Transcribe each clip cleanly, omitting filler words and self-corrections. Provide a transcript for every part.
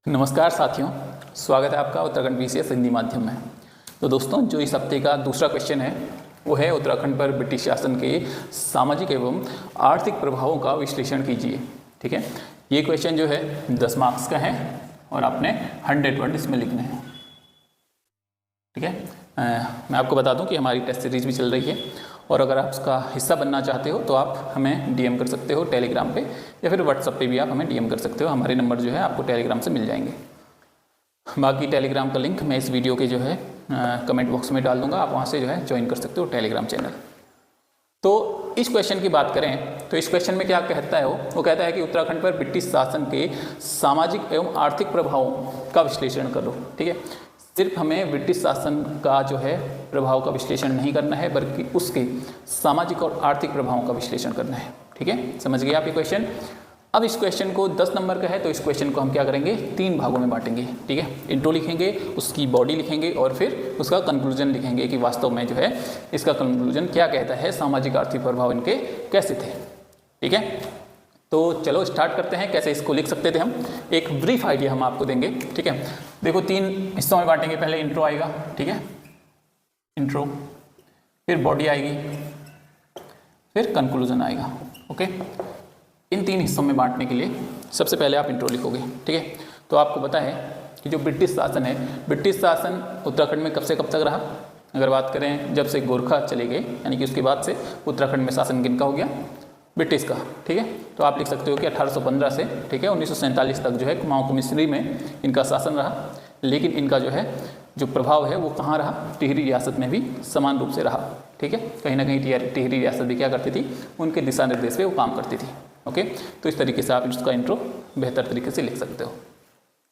नमस्कार साथियों, स्वागत है आपका उत्तराखंड बीसीएस हिंदी माध्यम में। तो दोस्तों, जो इस हफ्ते का दूसरा क्वेश्चन है वो है उत्तराखंड पर ब्रिटिश शासन के सामाजिक एवं आर्थिक प्रभावों का विश्लेषण कीजिए। ठीक है, ये क्वेश्चन जो है 10 मार्क्स का है और आपने 100 वर्ड इसमें लिखने हैं। ठीक है, मैं आपको बता दूं कि हमारी टेस्ट सीरीज भी चल रही है और अगर आप उसका हिस्सा बनना चाहते हो तो आप हमें डीएम कर सकते हो टेलीग्राम पे, या फिर व्हाट्सएप पे भी आप हमें डीएम कर सकते हो। हमारे नंबर जो है आपको टेलीग्राम से मिल जाएंगे। बाकी टेलीग्राम का लिंक मैं इस वीडियो के जो है कमेंट बॉक्स में डाल दूंगा, आप वहाँ से जो है ज्वाइन कर सकते हो टेलीग्राम चैनल। तो इस क्वेश्चन की बात करें तो इस क्वेश्चन में क्या कहता है वो कहता है कि उत्तराखंड पर ब्रिटिश शासन के सामाजिक एवं आर्थिक प्रभावों का विश्लेषण करो। ठीक है, सिर्फ हमें ब्रिटिश शासन का जो है प्रभाव का विश्लेषण नहीं करना है, बल्कि उसके सामाजिक और आर्थिक प्रभावों का विश्लेषण करना है। ठीक है, समझ गए आप ये क्वेश्चन। अब इस क्वेश्चन को 10 नंबर का है तो इस क्वेश्चन को हम क्या करेंगे, 3 भागों में बांटेंगे। ठीक है, इंट्रो लिखेंगे, उसकी बॉडी लिखेंगे और फिर उसका कंक्लूजन लिखेंगे कि वास्तव में जो है इसका कंक्लूजन क्या कहता है, सामाजिक आर्थिक प्रभाव इनके कैसे थे। ठीक है, तो चलो स्टार्ट करते हैं। कैसे इसको लिख सकते थे हम, एक ब्रीफ आइडिया हम आपको देंगे। ठीक है, देखो 3 हिस्सों में बांटेंगे। पहले इंट्रो आएगा, ठीक है, इंट्रो, फिर बॉडी आएगी, फिर कंक्लूजन आएगा। ओके, इन 3 हिस्सों में बांटने के लिए सबसे पहले आप इंट्रो लिखोगे। ठीक है, तो आपको पता है कि जो ब्रिटिश शासन है, ब्रिटिश शासन उत्तराखंड में कब से कब तक रहा। अगर बात करें जब से गोरखा चले गए, यानी कि उसके बाद से उत्तराखंड में शासन किनका हो गया, ब्रिटिश का। ठीक है, तो आप लिख सकते हो कि 1815 से, ठीक है, 1947 तक जो है कुमाऊं मिस्री में इनका शासन रहा। लेकिन इनका जो है जो प्रभाव है वो कहाँ रहा, टिहरी रियासत में भी समान रूप से रहा। ठीक है, कहीं ना कहीं टिहरी रियासत भी क्या करती थी, उनके दिशा निर्देश पे वो काम करती थी। ओके, तो इस तरीके से आप इसका इंट्रो बेहतर तरीके से लिख सकते हो।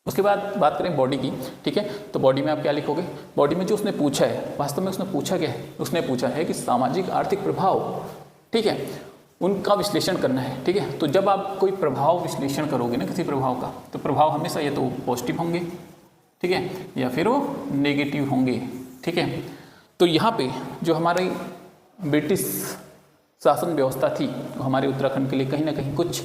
उसके बाद बात करें बॉडी की। ठीक है, तो बॉडी में आप क्या लिखोगे, बॉडी में जो उसने पूछा है, वास्तव में उसने पूछा क्या है, उसने पूछा है कि सामाजिक आर्थिक प्रभाव, ठीक है, उनका विश्लेषण करना है। ठीक है, तो जब आप कोई प्रभाव विश्लेषण करोगे ना किसी प्रभाव का, तो प्रभाव हमेशा या तो पॉजिटिव होंगे, ठीक है, या फिर वो नेगेटिव होंगे। ठीक है, तो यहाँ पे जो हमारी ब्रिटिश शासन व्यवस्था थी वो हमारे उत्तराखंड के लिए कहीं ना कहीं कुछ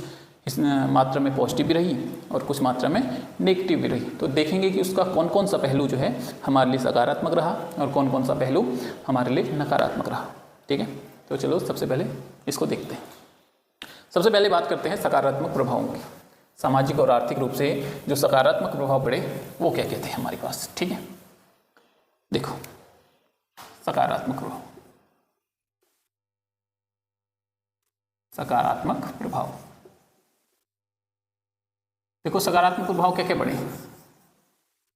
इस मात्रा में पॉजिटिव भी रही और कुछ मात्रा में नेगेटिव भी रही। तो देखेंगे कि उसका कौन कौन सा पहलू जो है हमारे लिए सकारात्मक रहा और कौन कौन सा पहलू हमारे लिए नकारात्मक रहा। ठीक है, तो चलो सबसे पहले इसको देखते हैं। सबसे पहले बात करते हैं सकारात्मक प्रभावों की। सामाजिक और आर्थिक रूप से जो सकारात्मक प्रभाव पड़े वो क्या कहते हैं हमारे पास। ठीक है, देखो सकारात्मक प्रभाव, सकारात्मक प्रभाव, देखो सकारात्मक प्रभाव क्या क्या पड़े।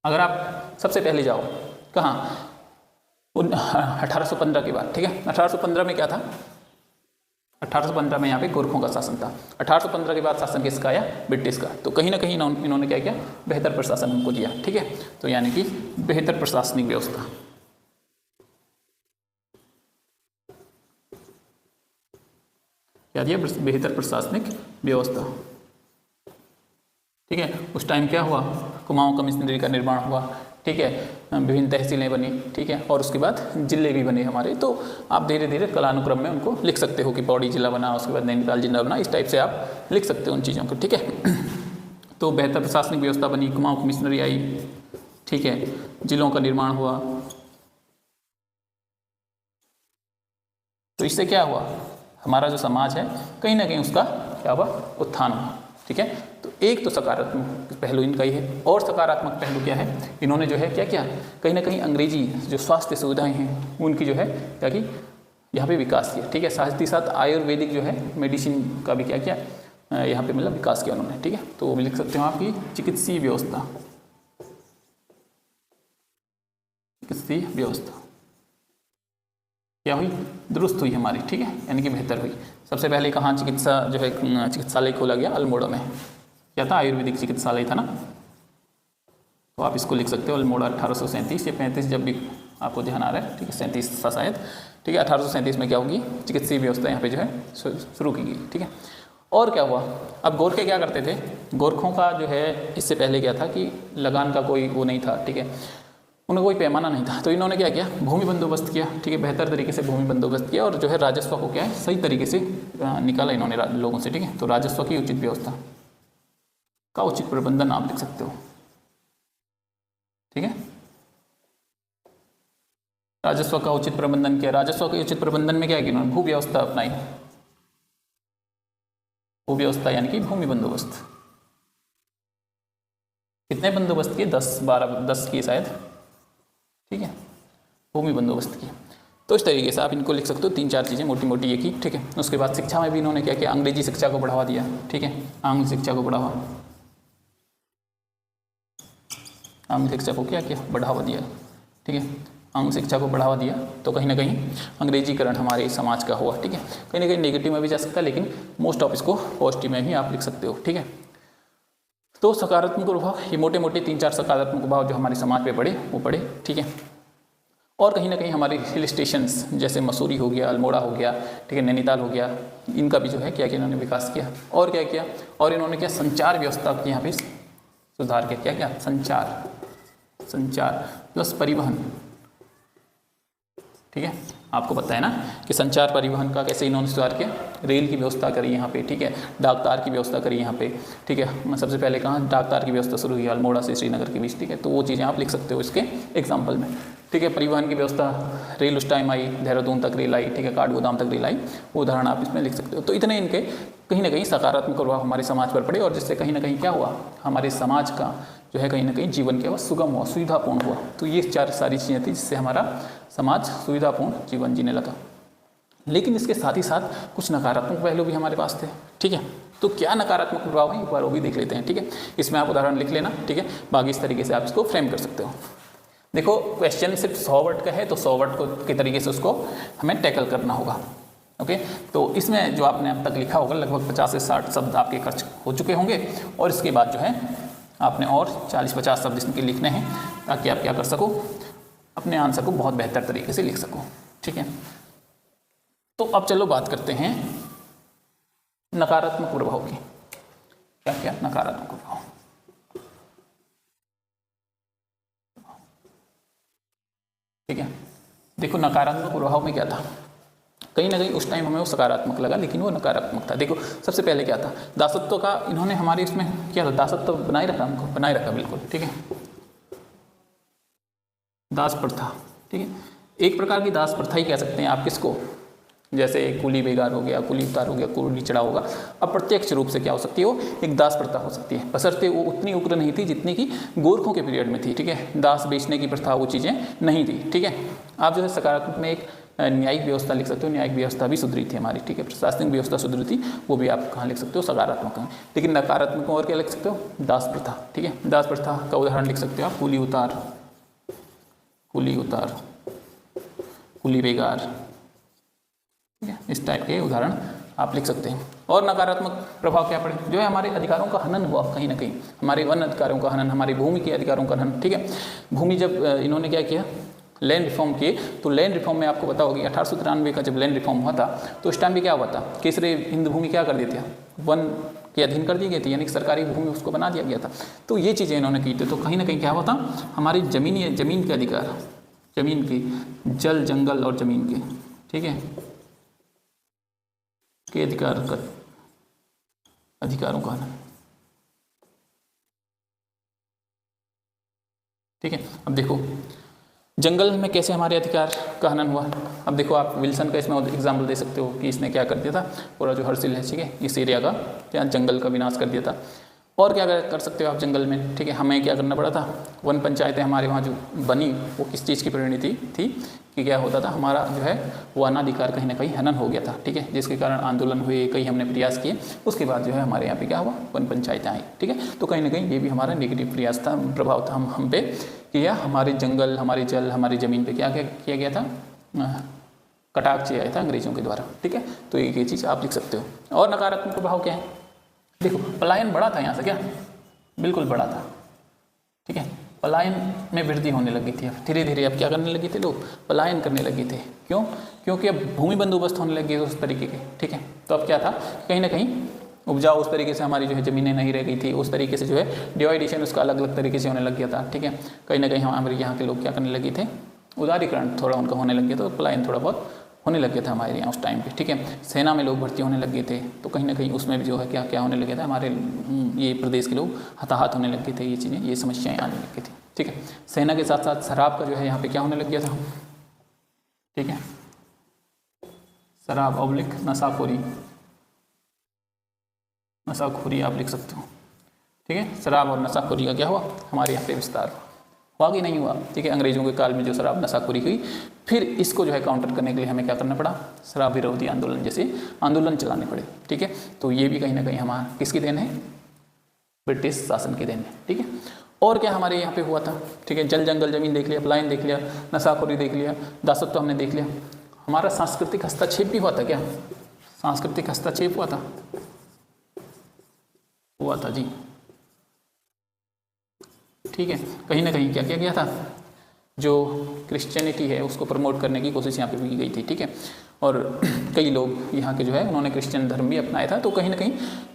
अगर आप सबसे पहले जाओ कहाँ, 1815 के बाद। ठीक है, 1815 में क्या था, 1815 में यहाँ पे गोरखों का शासन था। 1815 के बाद शासन किसका आया, ब्रिटिश का। तो कहीं ना कहीं इन्होंने क्या किया, बेहतर प्रशासन हमको दिया। ठीक है, तो यानी कि बेहतर प्रशासनिक व्यवस्था, क्या दिया, बेहतर प्रशासनिक व्यवस्था। ठीक है, उस टाइम क्या हुआ, कुमाऊं कमिश्नरी का निर्माण हुआ। ठीक है, विभिन्न तहसीलें बनी। ठीक है, और उसके बाद जिले भी बने हमारे। तो आप धीरे धीरे कालानुक्रम में उनको लिख सकते हो कि पौड़ी जिला बना, उसके बाद नैनीताल जिला बना, इस टाइप से आप लिख सकते हो उन चीज़ों को। ठीक है, तो बेहतर प्रशासनिक व्यवस्था बनी, कुमाऊं कमिश्नरी आई। ठीक है, जिलों का निर्माण हुआ। तो इससे क्या हुआ, हमारा जो समाज है कहीं ना कहीं उसका क्या हुआ, उत्थान हुआ। ठीक है, तो एक तो सकारात्मक पहलू इनका ही है। और सकारात्मक पहलू क्या है, इन्होंने जो है क्या किया, कहीं ना कहीं अंग्रेजी जो स्वास्थ्य सुविधाएं हैं उनकी जो है क्या की यहाँ पे विकास किया। ठीक है, साथ ही साथ आयुर्वेदिक जो है मेडिसिन का भी क्या किया यहाँ पे, मतलब विकास किया उन्होंने। ठीक है, तो लिख सकते हो आपकी चिकित्सीय व्यवस्था, चिकित्सीय व्यवस्था क्या हुई, दुरुस्त हुई हमारी। ठीक है, यानी कि बेहतर हुई। सबसे पहले कहाँ चिकित्सा जो है चिकित्सालय खोला गया, अल्मोड़ा में। क्या था, आयुर्वेदिक चिकित्सालय था ना। तो आप इसको लिख सकते हो, अल्मोड़ा 1837 या 35 जब भी आपको ध्यान आ रहा है। ठीक है, 37 था शायद। ठीक है, 1837 में क्या होगी, चिकित्सीय व्यवस्था यहाँ पे जो है शुरू की गई। ठीक है, और क्या हुआ, अब गोरखे क्या करते थे, गोरखों का जो है इससे पहले क्या था कि लगान का कोई वो नहीं था। ठीक है, उनका कोई पैमाना नहीं था। तो इन्होंने क्या किया, भूमि बंदोबस्त किया। ठीक है, बेहतर तरीके से भूमि बंदोबस्त किया और जो है राजस्व को क्या है सही तरीके से निकाला इन्होंने लोगों से। ठीक है, तो राजस्व की उचित व्यवस्था का उचित प्रबंधन आप लिख सकते हो। राजस्व का उचित प्रबंधन किया। राजस्व के उचित प्रबंधन में क्या किया उन्होंने? भू व्यवस्था अपनाई। भू व्यवस्था यानी कि भूमि बंदोबस्त। कितने बंदोबस्त किए? 10 किए शायद, ठीक है, भूमि बंदोबस्त किए। तो इस तरीके से आप इनको लिख सकते हो, 3-4 चीज़ें मोटी मोटी ये की, ठीक है। उसके बाद शिक्षा में भी इन्होंने क्या किया? अंग्रेजी शिक्षा को बढ़ावा दिया, ठीक है, आंग्ल शिक्षा को बढ़ावा, आंग्ल शिक्षा को क्या किया? बढ़ावा दिया, ठीक है, आंग्ल शिक्षा को बढ़ावा दिया। तो कहीं ना कहीं अंग्रेजीकरण हमारे समाज का हुआ, ठीक है। कहीं ना कहीं नेगेटिव में भी जा सकता है, लेकिन मोस्ट ऑफ इसको पॉजिटिव में भी आप लिख सकते हो, ठीक है। तो सकारात्मक प्रभाव, ये मोटे मोटे 3-4 सकारात्मक प्रभाव जो हमारे समाज पे पड़े वो पड़े, ठीक है। और कहीं ना कहीं हमारे हिल स्टेशंस जैसे मसूरी हो गया, अल्मोड़ा हो गया, ठीक है, नैनीताल हो गया, इनका भी जो है क्या किया इन्होंने? विकास किया। और क्या किया? और इन्होंने क्या? संचार व्यवस्था की यहाँ पे सुधार किया। क्या क्या? संचार प्लस परिवहन, ठीक है। आपको पता है ना कि संचार परिवहन का कैसे इन्होंने सुधार किया? रेल की व्यवस्था करी यहाँ पे, ठीक है, डाक तार की व्यवस्था करी यहाँ पे, ठीक है। सबसे पहले कहाँ डाक तार की व्यवस्था शुरू हुई? अल्मोड़ा से श्रीनगर के बीच, ठीक है। तो वो चीज़ें आप लिख सकते हो इसके एग्जाम्पल में, ठीक है। परिवहन की व्यवस्था, रेल उस टाइम आई, देहरादून तक रेल आई, ठीक है, काठगोदाम तक रेल आई, वो उदाहरण आप इसमें लिख सकते हो। तो इतने इनके कहीं ना कहीं सकारात्मक प्रभाव हमारे समाज पर पड़े, और जिससे कहीं ना कहीं क्या हुआ? हमारे समाज का जो है कहीं ना कहीं जीवन क्या हुआ? सुगम हुआ, सुविधापूर्ण हुआ। तो ये 4 सारी चीज़ें थी जिससे हमारा समाज सुविधापूर्ण जीवन जीने लगा। लेकिन इसके साथ ही साथ कुछ नकारात्मक पहलू भी हमारे पास थे, ठीक है। तो क्या नकारात्मक प्रभाव है एक बार वो भी देख लेते हैं, ठीक है। इसमें आप उदाहरण लिख लेना, ठीक है, बाकी इस तरीके से आप इसको फ्रेम कर सकते हो। देखो क्वेश्चन सिर्फ 100 वर्ड का है, तो 100 वर्ड को के तरीके से उसको हमें टैकल करना होगा, ओके। तो इसमें जो आपने अब तक लिखा होगा लगभग 50 से 60 शब्द आपके खर्च हो चुके होंगे, और इसके बाद जो है आपने और 40-50 शब्द इसके लिखने हैं, ताकि आप क्या कर सको? अपने आंसर को बहुत बेहतर तरीके से लिख सको, ठीक है। तो अब चलो बात करते हैं नकारात्मक प्रभाव की। क्या क्या नकारात्मक प्रभाव? ठीक है, देखो नकारात्मक प्रभाव में क्या था? कहीं ना कहीं उस टाइम हमें वो सकारात्मक लगा, लेकिन वो नकारात्मक था। देखो सबसे पहले क्या था? दासत्व का इन्होंने हमारे इसमें क्या था? दासत्व बनाए रखा, हमको बनाए रखा, बिल्कुल, ठीक है। दास प्रथा, ठीक है, एक प्रकार की दास प्रथा ही कह सकते हैं आप किसको? जैसे कुली बेगार हो गया, कुली उतार हो गया, कुली चढ़ा होगा। अप्रत्यक्ष रूप से क्या हो सकती है? वो एक दास प्रथा हो सकती है, बशर्ते वो उतनी उग्र नहीं थी जितनी कि गोरखों के पीरियड में थी, ठीक है। दास बेचने की प्रथा, वो चीज़ें नहीं थी, ठीक है। आप जो है सकारात्मक में एक न्यायिक व्यवस्था लिख सकते हो, न्यायिक व्यवस्था भी सुधरी थी हमारी, ठीक है। प्रशासनिक व्यवस्था सुधरी थी, वो भी आप कहाँ लिख सकते हो? सकारात्मक में। लेकिन नकारात्मक में और क्या लिख सकते हो? दास प्रथा, ठीक है। दास प्रथा का उदाहरण लिख सकते हो आप, कुली उतार, कुली उतार, कुली बेगार, ठीक है। इस टाइप के उदाहरण आप लिख सकते हैं। और नकारात्मक प्रभाव क्या पड़े? जो है हमारे अधिकारों का हनन हुआ, कहीं ना कहीं हमारे वन अधिकारों का हनन, हमारी भूमि के अधिकारों का हनन, ठीक है। भूमि जब इन्होंने क्या किया? लैंड रिफॉर्म किए, तो लैंड रिफॉर्म में आपको पता होगी 1893 का जब लैंड रिफॉर्म हुआ था, तो उस टाइम भी क्या हुआ था? केसरे हिंद भूमि क्या कर दी थी? वन के अधीन कर दी गई थी, यानी कि सरकारी भूमि उसको बना दिया गया था। तो ये चीज़ें इन्होंने की थी। तो कहीं ना कहीं क्या हुआ था? हमारी जमीन के अधिकार, जमीन के, जल जंगल और जमीन के, ठीक है, के अधिकारों का हनन, ठीक है। अब देखो जंगल में कैसे हमारे अधिकार का हनन हुआ। अब देखो आप विल्सन का इसमें एग्जाम्पल दे सकते हो कि इसने क्या कर दिया था? पूरा जो हर्सिल है, ठीक है, इस एरिया का क्या जंगल का विनाश कर दिया था। और क्या कर सकते हो आप जंगल में, ठीक है। हमें क्या करना पड़ा था? वन पंचायतें हमारे वहाँ जो बनी, वो किस चीज़ की परिणति थी कि क्या होता था? हमारा जो है वनाधिकार कहीं ना कहीं हनन हो गया था, ठीक है, जिसके कारण आंदोलन हुए, कई हमने प्रयास किए। उसके बाद जो है हमारे यहाँ पे क्या हुआ? वन पंचायतें आई, ठीक है। तो कहीं ना कहीं ये भी हमारा नेगेटिव प्रयास था, प्रभाव था हम पे कि हमारे जंगल, हमारे जल, हमारी ज़मीन पे क्या क्या किया गया था? कटाक्ष किया गया था अंग्रेजों के द्वारा, ठीक है। तो ये चीज़ आप लिख सकते हो। और नकारात्मक प्रभाव क्या है? देखो पलायन बढ़ा था यहाँ से, क्या बिल्कुल बढ़ा था, ठीक है। पलायन में वृद्धि होने लगी थी। अब धीरे धीरे अब क्या करने लगे थे लोग? पलायन करने लगे थे। क्यों? क्योंकि अब भूमि बंदोबस्त होने लगी उस तरीके के, ठीक है। तो अब क्या था? कहीं ना कहीं उपजाऊ उस तरीके से हमारी जो है ज़मीनें नहीं रह गई थी, उस तरीके से जो है डिवाइडेशन उसका अलग अलग तरीके से होने लग गया था, ठीक है। कहीं ना कहीं हमारे यहाँ के लोग क्या करने लगे थे? उदारीकरण थोड़ा उनका होने लग गया था, पलायन थोड़ा बहुत होने लग गया था हमारे यहाँ उस टाइम पे, ठीक है। सेना में लोग भर्ती होने लग गए थे, तो कहीं ना कहीं उसमें भी जो है क्या क्या होने लगे थे? हमारे ये प्रदेश के लोग हताहत होने लग गए थे, ये चीज़ें, ये समस्याएं आने लग गई थी, ठीक है। सेना के साथ साथ शराब का जो है यहाँ पे क्या होने लग गया था? ठीक है, शराब ऑब्लिक नशाखोरी, नशाखोरी आप लिख सकते हो। ठीक है, शराब और नशाखोरी का क्या हुआ, हमारे यहाँ पे विस्तार हुआ कि नहीं हुआ। ठीक है, अंग्रेजों के काल में जो शराब नशाखोरी हुई, फिर इसको जो है काउंटर करने के लिए हमें क्या करना पड़ा, शराब विरोधी आंदोलन जैसे आंदोलन चलाने पड़े। ठीक है, तो ये भी कहीं ना कहीं हमारा किसकी देन है, ब्रिटिश शासन की देन है। ठीक है, और क्या हमारे यहाँ पे हुआ था। ठीक है, जल जंगल जमीन देख लिया, पलायन देख लिया, नशाखोरी देख लिया, दासत्व हमने देख लिया। हमारा सांस्कृतिक हस्तक्षेप भी हुआ था क्या, सांस्कृतिक हस्तक्षेप हुआ था जी। ठीक है, कहीं ना कहीं क्या किया गया था, जो क्रिश्चियनिटी है उसको प्रमोट करने की कोशिश यहाँ पे भी की गई थी। ठीक है, और कई लोग यहाँ के जो है उन्होंने क्रिश्चियन धर्म भी अपनाया था। तो कहीं ना कहीं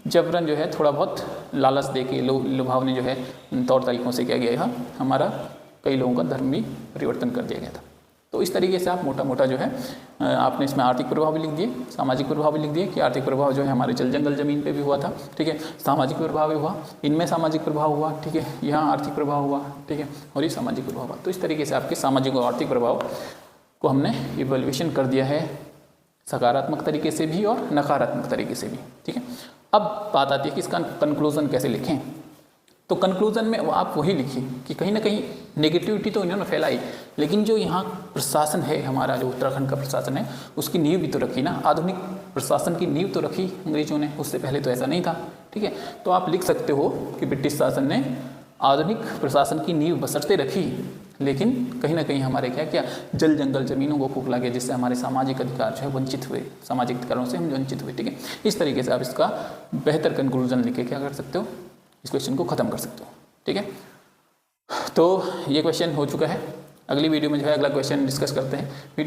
जबरन जो है थोड़ा बहुत लालच दे के लुभावने जो है तौर तरीक़ों से क्या गया था, हमारा कई लोगों का धर्म भी परिवर्तन कर दिया गया था। तो इस तरीके से आप मोटा मोटा जो है आपने इसमें आर्थिक प्रभाव भी लिख दिए, सामाजिक प्रभाव भी लिख दिए कि आर्थिक प्रभाव जो है हमारे जल जंगल जमीन पे भी हुआ था। ठीक है, सामाजिक प्रभाव भी हुआ, इनमें सामाजिक प्रभाव हुआ। ठीक है, यहाँ आर्थिक प्रभाव हुआ। ठीक है, और ये सामाजिक प्रभाव हुआ। तो इस तरीके से आपके सामाजिक और आर्थिक प्रभाव को हमने इवैल्यूएशन कर दिया है, सकारात्मक तरीके से भी और नकारात्मक तरीके से भी। ठीक है, अब बात आती है कि इसका कंक्लूजन कैसे लिखें। तो कंक्लूजन में आप वही लिखिए कि कहीं ना कहीं नेगेटिविटी तो इन्होंने फैलाई, लेकिन जो यहाँ प्रशासन है हमारा, जो उत्तराखंड का प्रशासन है, उसकी नींव भी तो रखी ना, आधुनिक प्रशासन की नींव तो रखी अंग्रेजों ने, उससे पहले तो ऐसा नहीं था। ठीक है, तो आप लिख सकते हो कि ब्रिटिश शासन ने आधुनिक प्रशासन की नींव बसरते रखी, लेकिन कहीं ना कहीं हमारे क्या जल जंगल जमीनों को खोखला गया, जिससे हमारे सामाजिक अधिकार जो है वंचित हुए, सामाजिक अधिकारों से हम वंचित हुए। ठीक है, इस तरीके से आप इसका बेहतर कंक्लूजन लिख के क्या कर सकते हो, इस क्वेश्चन को ख़त्म कर सकते हो। ठीक है, तो ये क्वेश्चन हो चुका है। अगली वीडियो में जो है अगला क्वेश्चन डिस्कस करते हैं।